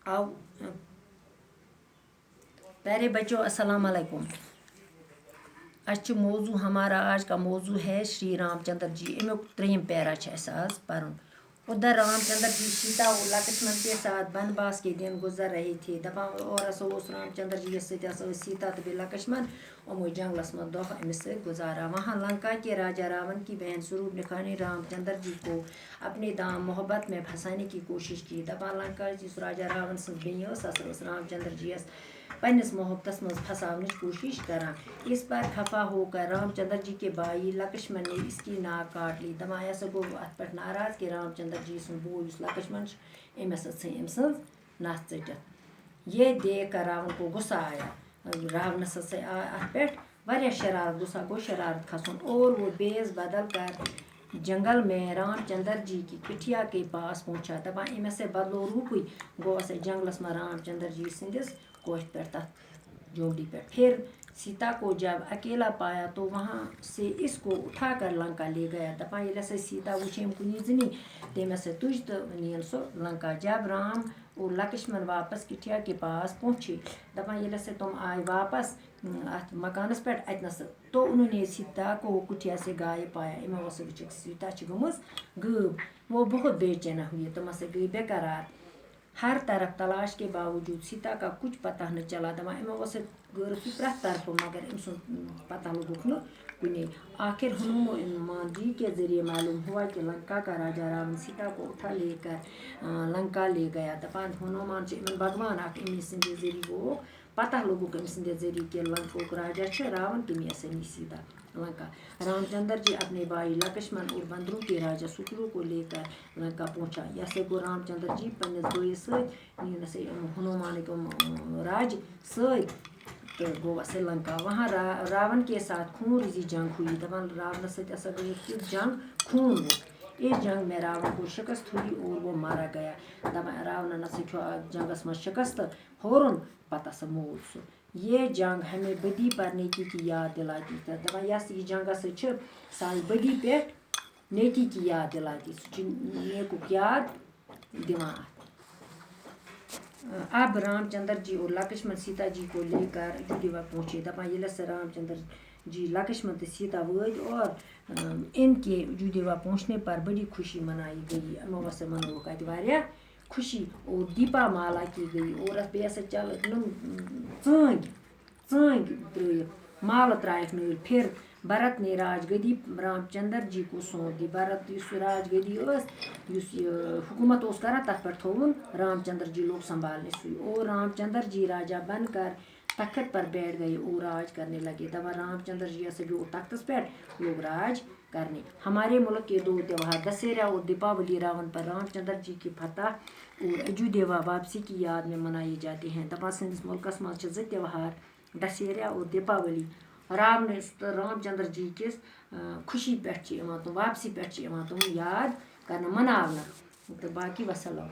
आओ प्यारे बच्चों, अस्सलाम वालेकुम। अच्छा मौजू हमारा आज का मौजू है श्री रामचंद्र जी। अमुक 3 पैरा आज पढ़। उधर रामचंद्र जी सीता और लक्ष्मण के साथ वनवास के दिन गुजर रहे थे। दपा और रामचंद्र जी सीता तो बे लक्ष्मण अमो जंगलस में दो अमिस गुजारा। वहाँ लंका के राजा रावण की बहन स्वरूपरेखा ने रामचंद्र जी को अपने दाम मोहब्बत में फंसाने की कोशिश की। दपा लंका जिस राजा रावण सज बहन रामचंद्र जी पन्नस मोहब्बत मज फंसाने की कोशिश करान। इस पर खफा होकर रामचंद्र जी के भाई लक्ष्मण ने इसकी नाक काट ली। दपान यह गो अत पे नाराज कि रामचंद्र जी सुन बूल लक्ष्मण अमस अम सज नथ चटित। ये देख कर रावण को गुस्सा आया। रावणस अत पे वारिया शरारत गुस्सा गो शरारत खसन और वो बेस बदल कर जंगल में रामचंद्र जी की पिठिया के पास पहुंचा। दपान अमस बदलो रूपी गो जंगलस में रामचंद्र जी सिंदिस कोठ पे तथ जोड़ी पे। फिर सीता को जब अकेला पाया तो वहाँ से इसको उठाकर लंका ले गया। दपान ये सीता वुचम कुनी जनी तमस तुझ तो नीन सो लंका। जब राम और लक्ष्मण वापस किठिया के पास पहुँचे दपान ये तुम आए वापस अत मकानस पे अतनस तो उन्होंने सीता को कुठिया से गायब पाया। इमो सीता गमज गब। वो बहुत बेचैन हुई, तुम गई बेकरार। हर तरफ तलाश के बावजूद सीता का कुछ पता न चला। दपान इमो गर प्रथ तरफ मगर अम पता लगुक न कुने। आखिर हनुमान जी के जरिए मालूम हुआ कि लंका का राजा रावण सीता को उठा लेकर लंका ले गया। दपान हनुमान से भगवान जरिए वो पता लगुक अम जरिए कि लंका राजा रावण तमी सीता लंका। रामचंद्र जी अपने भाई लक्ष्मण और बंदरों के राजा सुग्रीव को लेकर लंका पहुंचा। यह गो रामचंद्र जी पन्नस बोस हनुमान राज तो गो लंका। वहाँ रावण के साथ खून रिजी जंग हुई। दपान रावण गई जंग खून हो। इस जंग में रावण को शिकस्त हुई और वो मारा गया। दपान रावण जंगस में शिकस्त होरन पता स मोल सो। ये जंग हमें बदी पर नेकी की याद दिलाती है। दपान यह जंगस सान बदी पे नेकी की याद दिलाती नेकुक याद दिवान। अब रामचंद्र जी और लक्ष्मण सीता जी को लेकर अयोध्या पहुँचे। दपान ये रामचंद्र जी लक्ष्मण तो सीता वज और इनके अयोध्या पहुँचने पर बड़ी खुशी मनाई गई। अमोस मनोक अत खुशी और दीपा माला की गई और बेस चल चंग त्रिक माल त्रायक नल। फिर भरत ने राजगदी रामचंद्र जी को सौंप दी। भरत राजगदी हुकूमत कर तथ पे थोन रामचंद्र जी लोग संभालने और रामचंद्र जी राजा बनकर तख्त पर बैठ गए और राज करने लगे। दबा रामचंद्र जी से भी तख्त पे लोग राज करने। हमारे मुल्क के 2 त्यौहार दशहरा और दीपावली रावण पर रामचंद्र जी की फतह और अयोध्या वापसी की याद में मनाए जाते हैं। दपा सैनिस मुल्कस मज 2 त्यौहार दशहरा और दीपावली। रामचंद्र जी किस खुशी पे वापसी पे तुम याद कर मनावन तो बाकी वसलम।